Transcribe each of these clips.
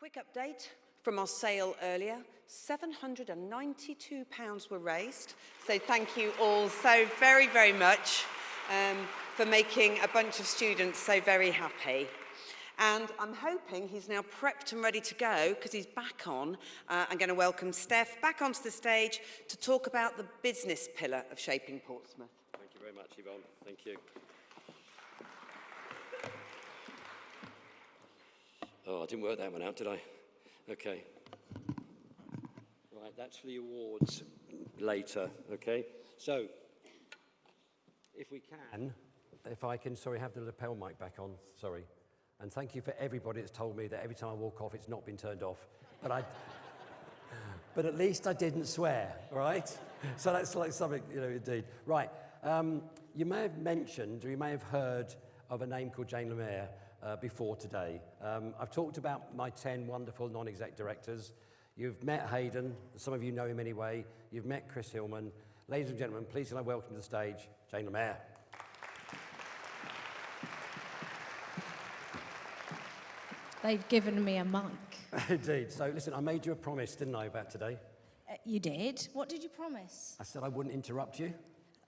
Quick update from our sale earlier. £792 were raised. So thank you all so very, very much for making a bunch of students so very happy. And I'm hoping he's now prepped and ready to go because he's back on. I'm going to welcome Stef back onto the stage to talk about the business pillar of Shaping Portsmouth. Thank you very much, Yvonne. Thank you. Oh, I didn't work that one out, did I? Okay. Right, that's for the awards later, okay? So, if I can, sorry, have the lapel mic back on, sorry. And thank you for everybody that's told me that every time I walk off, it's not been turned off. But at least I didn't swear, all right? So that's like something, indeed. Right, you may have mentioned, or you may have heard of a name called Jane Lemaire before today. I've talked about my 10 wonderful non-exec directors. You've met Hayden, some of you know him anyway. You've met Chris Hillman. Ladies and gentlemen, please can I welcome to the stage, Jane Lemaire. They've given me a mic. Indeed. So listen, I made you a promise, didn't I, about today? You did? What did you promise? I said I wouldn't interrupt you.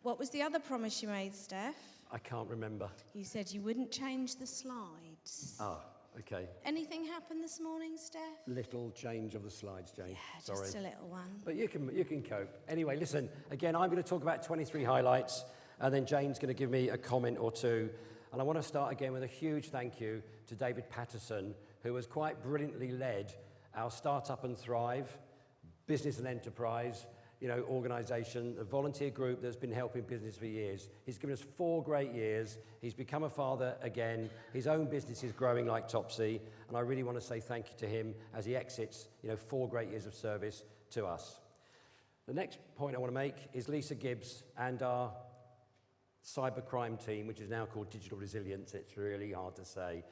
What was the other promise you made, Stef? I can't remember. You said you wouldn't change the slides. Ah, okay. Anything happened this morning, Stef? Little change of the slides, Jane. Yeah, Sorry. just a little one. But you can cope. Anyway, listen, again, I'm going to talk about 23 highlights, and then Jane's going to give me a comment or two. And I want to start again with a huge thank you to David Patterson, who has quite brilliantly led our Startup and Thrive, business and enterprise, organisation, a volunteer group that's been helping business for years. He's given us 4 great years. He's become a father again. His own business is growing like Topsy, and I really want to say thank you to him as he exits, 4 great years of service to us. The next point I want to make is Lisa Gibbs and our cybercrime team, which is now called Digital Resilience. It's really hard to say.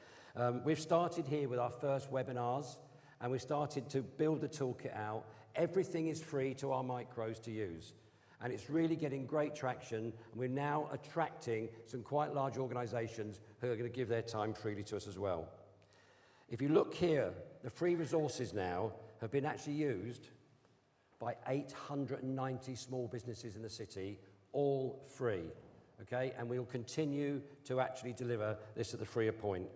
We've started here with our first webinars, and we've started to build the toolkit out. Everything is free to our micros to use, and it's really getting great traction, and we're now attracting some quite large organisations who are going to give their time freely to us as well. If you look here, the free resources now have been actually used by 890 small businesses in the city, all free, okay? And we'll continue to actually deliver this at the freer point.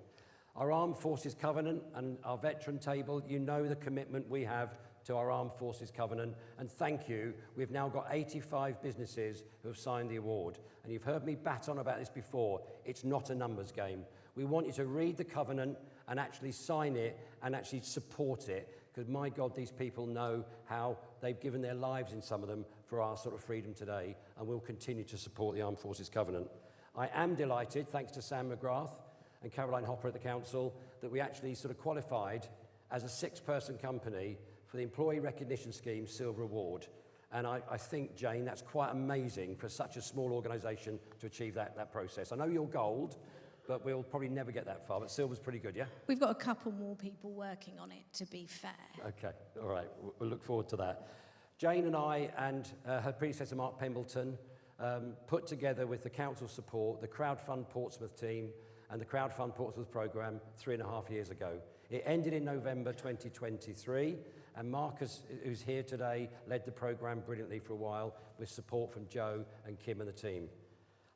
Our Armed Forces Covenant and our veteran table, you know the commitment we have to our Armed Forces Covenant, and thank you. We've now got 85 businesses who have signed the award, and you've heard me bat on about this before. It's not a numbers game. We want you to read the covenant and actually sign it and actually support it, because my God, these people know how they've given their lives in some of them for our sort of freedom today, and we'll continue to support the Armed Forces Covenant. I am delighted, thanks to Sam McGrath and Caroline Hopper at the council, that we actually sort of qualified as a 6-person company for the Employee Recognition Scheme Silver Award. And I think, Jane, that's quite amazing for such a small organisation to achieve that process. I know you're gold, but we'll probably never get that far, but silver's pretty good, yeah? We've got a couple more people working on it, to be fair. Okay, all right, we'll look forward to that. Jane and I and her predecessor, Mark Pembleton, put together with the council support the Crowdfund Portsmouth team and the Crowdfund Portsmouth programme 3.5 years ago. It ended in November 2023, and Marcus, who's here today, led the programme brilliantly for a while with support from Joe and Kim and the team.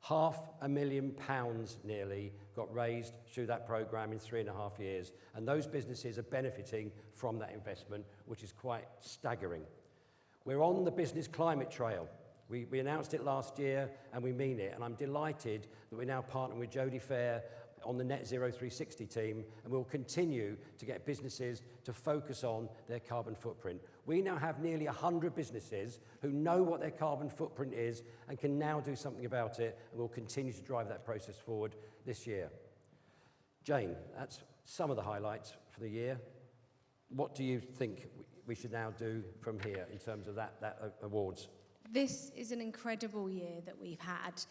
£500,000 nearly got raised through that programme in 3.5 years, and those businesses are benefiting from that investment, which is quite staggering. We're on the business climate trail. We announced it last year, and we mean it, and I'm delighted that we're now partnering with Jodie Fair on the Net Zero 360 team, and we'll continue to get businesses to focus on their carbon footprint. We now have nearly 100 businesses who know what their carbon footprint is and can now do something about it, and we'll continue to drive that process forward this year. Jane, that's some of the highlights for the year. What do you think we should now do from here in terms of that awards? This is an incredible year that we've had,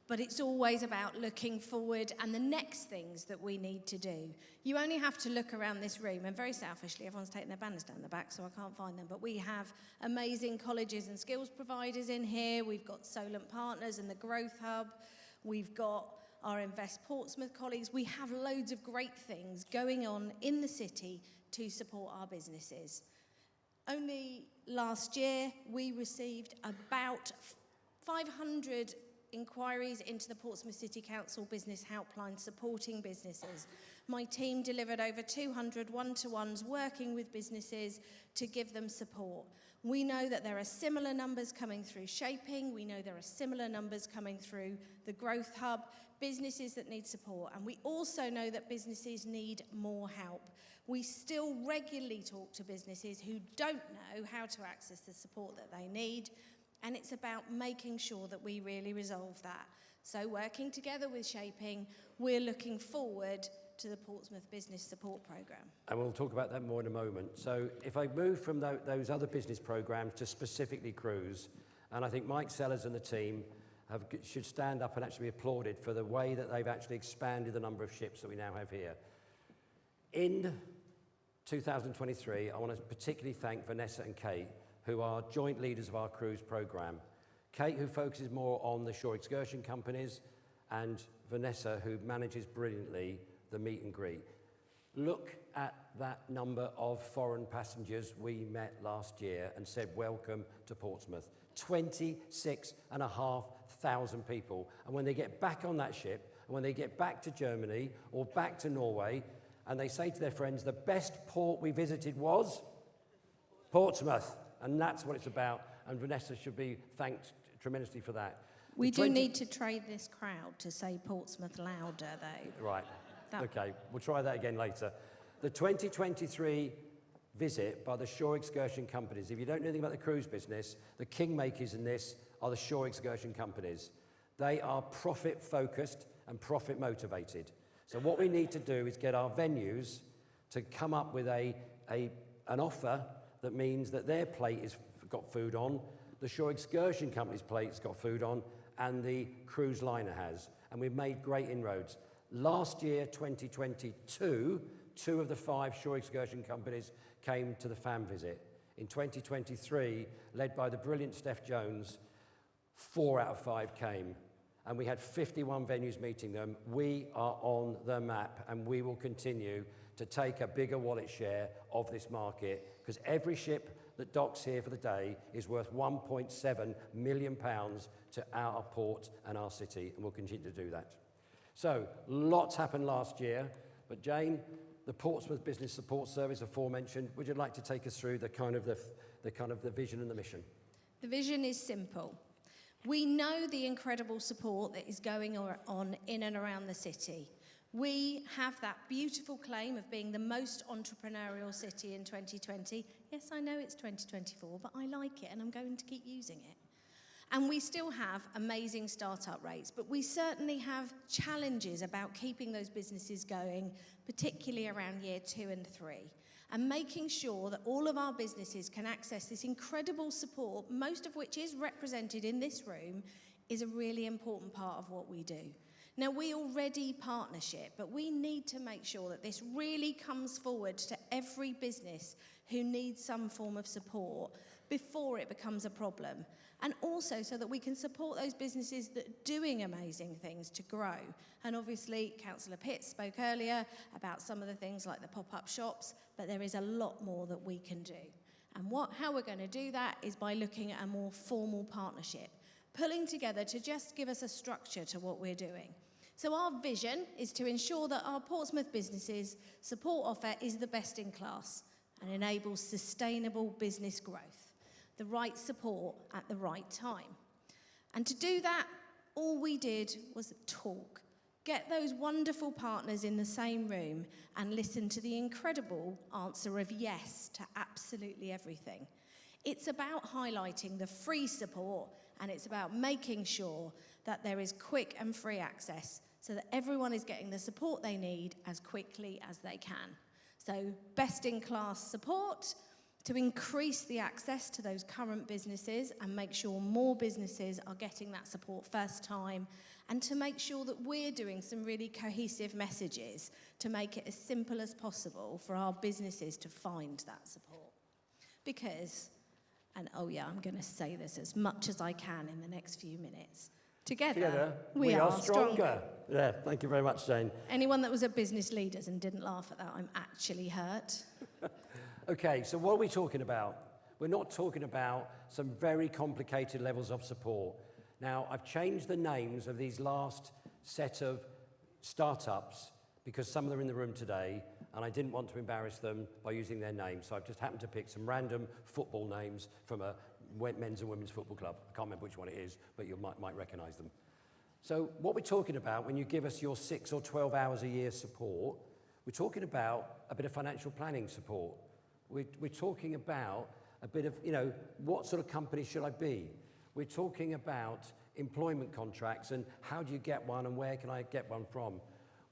but it's always about looking forward and the next things that we need to do. You only have to look around this room, and very selfishly, everyone's taken their banners down the back, so I can't find them, but we have amazing colleges and skills providers in here. We've got Solent Partners and the Growth Hub. We've got our Invest Portsmouth colleagues. We have loads of great things going on in the city to support our businesses. Only last year, we received about 500 inquiries into the Portsmouth City Council Business Helpline supporting businesses. My team delivered over 200 one-to-ones working with businesses to give them support. We know that there are similar numbers coming through Shaping. We know there are similar numbers coming through the Growth Hub, businesses that need support. And we also know that businesses need more help. We still regularly talk to businesses who don't know how to access the support that they need. And it's about making sure that we really resolve that. So working together with Shaping, we're looking forward to the Portsmouth Business Support Programme. And we'll talk about that more in a moment. So if I move from those other business programs to specifically cruise, and I think Mike Sellers and the team should stand up and actually be applauded for the way that they've actually expanded the number of ships that we now have here. In 2023, I want to particularly thank Vanessa and Kate, who are joint leaders of our cruise programme. Kate, who focuses more on the shore excursion companies, and Vanessa, who manages brilliantly the meet and greet. Look at that number of foreign passengers we met last year and said, welcome to Portsmouth. 26,500 people. And when they get back on that ship, and when they get back to Germany or back to Norway, and they say to their friends, the best port we visited was Portsmouth. And that's what it's about. And Vanessa should be thanked tremendously for that. We do need to trade this crowd to say Portsmouth louder, though. Right. Okay, we'll try that again later. The 2023 visit by the shore excursion companies. If you don't know anything about the cruise business, the kingmakers in this are the shore excursion companies. They are profit-focused and profit-motivated. So what we need to do is get our venues to come up with an offer that means that their plate has got food on, the shore excursion company's plate's got food on, and the cruise liner has. And we've made great inroads. Last year, 2022, 2 of the 5 shore excursion companies came to the fan visit. In 2023, led by the brilliant Stef Jones, 4 out of 5 came. And we had 51 venues meeting them. We are on the map, and we will continue to take a bigger wallet share of this market, because every ship that docks here for the day is worth £1.7 million to our port and our city, and we'll continue to do that. So, lots happened last year, but Jane, the Portsmouth Business Support Service aforementioned, would you like to take us through the vision and the mission? The vision is simple. We know the incredible support that is going on in and around the city. We have that beautiful claim of being the most entrepreneurial city in 2020. Yes, I know it's 2024, but I like it and I'm going to keep using it. And we still have amazing startup rates, but we certainly have challenges about keeping those businesses going, particularly around year 2 and 3. And making sure that all of our businesses can access this incredible support, most of which is represented in this room, is a really important part of what we do. Now, we already partnership, but we need to make sure that this really comes forward to every business who needs some form of support before it becomes a problem. And also so that we can support those businesses that are doing amazing things to grow. And obviously, Councillor Pitts spoke earlier about some of the things like the pop-up shops, but there is a lot more that we can do. And how we're going to do that is by looking at a more formal partnership, pulling together to just give us a structure to what we're doing. So our vision is to ensure that our Portsmouth businesses support offer is the best in class and enables sustainable business growth. The right support at the right time. And to do that, all we did was talk. Get those wonderful partners in the same room and listen to the incredible answer of yes to absolutely everything. It's about highlighting the free support, and it's about making sure that there is quick and free access so that everyone is getting the support they need as quickly as they can. So best-in-class support, to increase the access to those current businesses and make sure more businesses are getting that support first time, and to make sure that we're doing some really cohesive messages to make it as simple as possible for our businesses to find that support. Because, and oh yeah, I'm going to say this as much as I can in the next few minutes, Together, we are stronger. Yeah, thank you very much, Jane. Anyone that was at Business Leaders and didn't laugh at that, I'm actually hurt. Okay, so what are we talking about? We're not talking about some very complicated levels of support. Now, I've changed the names of these last set of startups because some of them are in the room today, and I didn't want to embarrass them by using their names, so I've just happened to pick some random football names from a men's and women's football club. I can't remember which one it is, but you might recognise them. So what we're talking about when you give us your 6 or 12 hours a year support, we're talking about a bit of financial planning support. We're talking about a bit of, what sort of company should I be? We're talking about employment contracts and how do you get one and where can I get one from?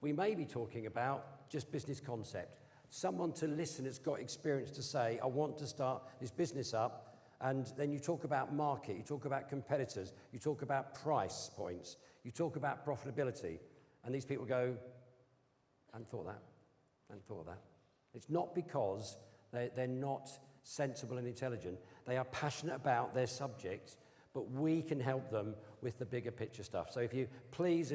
We may be talking about just business concept. Someone to listen that's got experience to say, I want to start this business up. And then you talk about market, you talk about competitors, you talk about price points, you talk about profitability. And these people go, I hadn't thought of that, I hadn't thought of that. It's not because they're not sensible and intelligent. They are passionate about their subject, but we can help them with the bigger picture stuff. So if you, please,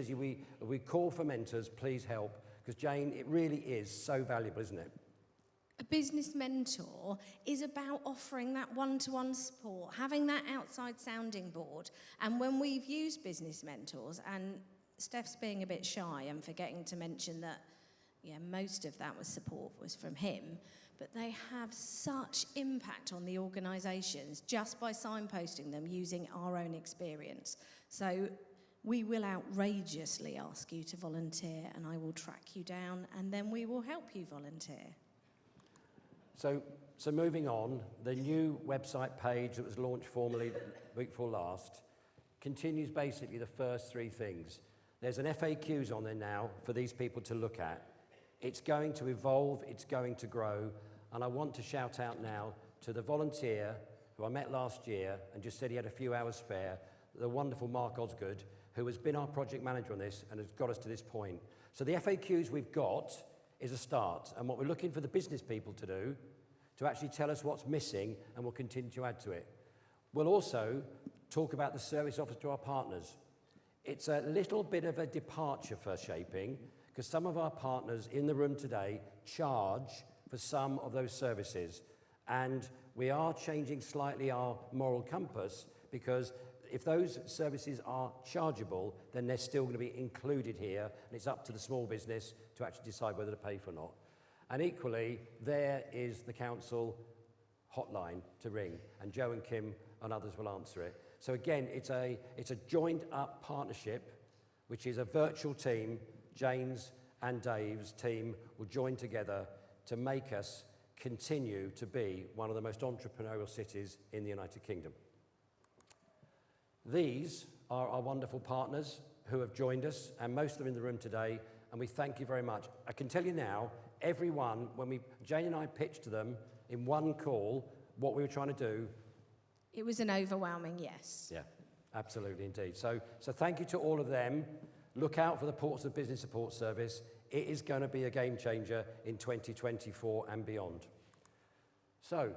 we call for mentors, please help. Because Jane, it really is so valuable, isn't it? A business mentor is about offering that one-to-one support, having that outside sounding board. And when we've used business mentors, and Stef's being a bit shy and forgetting to mention that, most of that support was from him, but they have such impact on the organisations just by signposting them using our own experience. So we will outrageously ask you to volunteer, and I will track you down, and then we will help you volunteer. So moving on, the new website page that was launched formally the week before last continues basically the first 3 things. There's an FAQs on there now for these people to look at. It's going to evolve, it's going to grow, and I want to shout out now to the volunteer who I met last year and just said he had a few hours spare, the wonderful Mark Osgood, who has been our project manager on this and has got us to this point. So the FAQs we've got is a start, and what we're looking for the business people to do, to actually tell us what's missing, and we'll continue to add to it. We'll also talk about the service offered to our partners. It's a little bit of a departure for Shaping, because some of our partners in the room today charge for some of those services, and we are changing slightly our moral compass, because if those services are chargeable, then they're still going to be included here, and it's up to the small business to actually decide whether to pay for or not. And equally, there is the council hotline to ring, and Joe and Kim and others will answer it. So again, it's a joined up partnership, which is a virtual team. Jane's and Dave's team will join together to make us continue to be one of the most entrepreneurial cities in the United Kingdom. These are our wonderful partners who have joined us, and most of them in the room today, and we thank you very much. I can tell you now, everyone, Jane and I pitched to them in one call what we were trying to do. It was an overwhelming yes. Yeah, absolutely indeed. So thank you to all of them. Look out for the Portsmouth Business Support Service. It is going to be a game changer in 2024 and beyond. So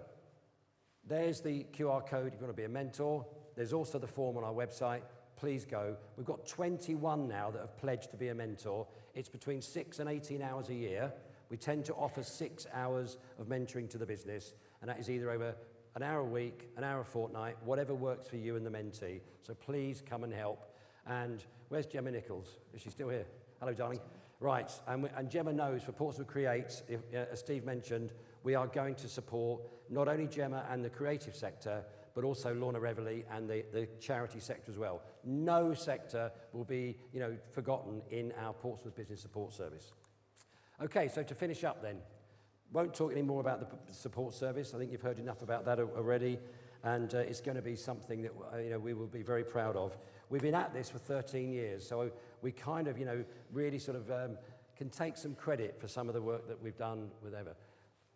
there's the QR code if you want to be a mentor. There's also the form on our website. Please go. We've got 21 now that have pledged to be a mentor. It's between 6 and 18 hours a year. We tend to offer 6 hours of mentoring to the business, and that is either over an hour a week, an hour a fortnight, whatever works for you and the mentee. So please come and help. And where's Gemma Nichols? Is she still here? Hello, darling. Right, and Gemma knows for Portsmouth Creates, as Steve mentioned, we are going to support not only Gemma and the creative sector, but also Lorna Reveley and the charity sector as well. No sector will be, forgotten in our Portsmouth Business Support Service. Okay, so to finish up then, won't talk any more about the support service. I think you've heard enough about that already, and it's going to be something that we will be very proud of. We've been at this for 13 years, so we kind of, really sort of can take some credit for some of the work that we've done with Eva.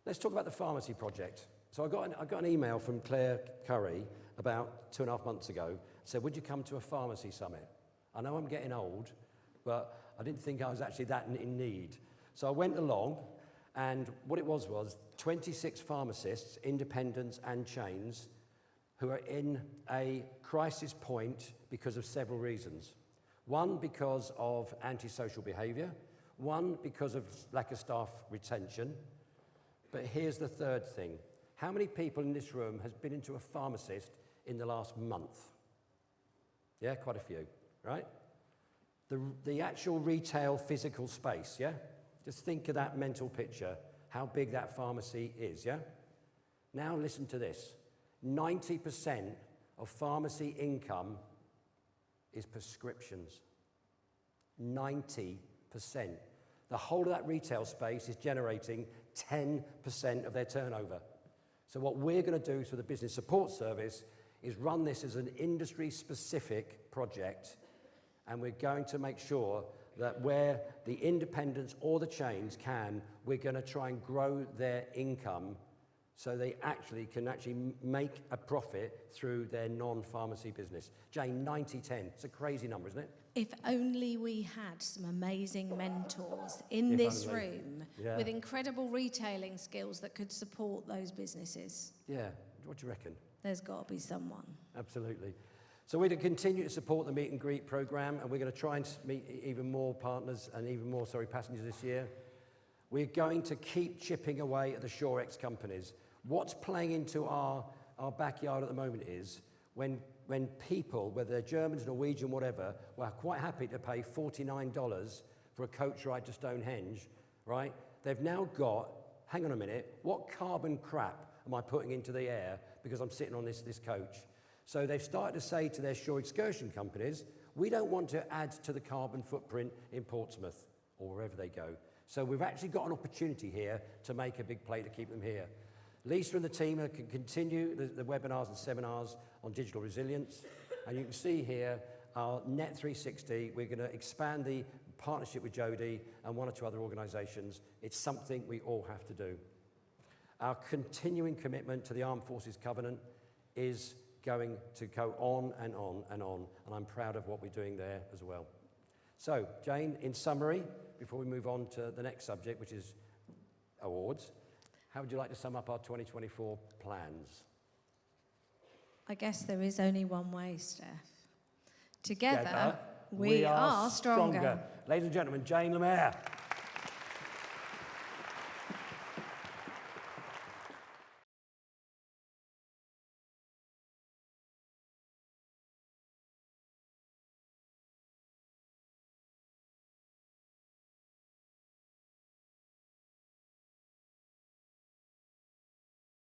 Let's talk about the pharmacy project. So I got an email from Claire Curry about 2.5 months ago. Said, would you come to a pharmacy summit? I know I'm getting old, but I didn't think I was actually that in need. So I went along, and what it was 26 pharmacists, independents and chains, who are in a crisis point because of several reasons. One, because of antisocial behaviour. One, because of lack of staff retention. But here's the third thing. How many people in this room has been into a pharmacist in the last month? Yeah, quite a few, right? The actual retail physical space, yeah? Just think of that mental picture, how big that pharmacy is, yeah? Now listen to this. 90% of pharmacy income is prescriptions. 90%. The whole of that retail space is generating 10% of their turnover. So what we're going to do through the business support service is run this as an industry-specific project, and we're going to make sure that where the independents or the chains can, we're going to try and grow their income so they can make a profit through their non-pharmacy business. Jane, 90-10. It's a crazy number, isn't it? If only we had some amazing mentors in this room with incredible retailing skills that could support those businesses. Yeah, what do you reckon? There's got to be someone. Absolutely. So we're going to continue to support the meet and greet programme, and we're going to try and meet even more partners and even more, passengers this year. We're going to keep chipping away at the Shorex companies. What's playing into our backyard at the moment is when people, whether they're Germans, Norwegian, whatever, were quite happy to pay $49 for a coach ride to Stonehenge, right? They've now got, hang on a minute, what carbon crap am I putting into the air because I'm sitting on this coach? So they've started to say to their shore excursion companies, we don't want to add to the carbon footprint in Portsmouth or wherever they go. So we've actually got an opportunity here to make a big play to keep them here. Lisa and the team can continue the webinars and seminars on digital resilience. And you can see here our Net 360. We're going to expand the partnership with Jody and one or two other organisations. It's something we all have to do. Our continuing commitment to the Armed Forces Covenant is going to go on and on and on, and I'm proud of what we're doing there as well. So, Jane, in summary, before we move on to the next subject, which is awards, how would you like to sum up our 2024 plans? I guess there is only one way, Steph. Together we are stronger. Ladies and gentlemen, Jane Lemaire.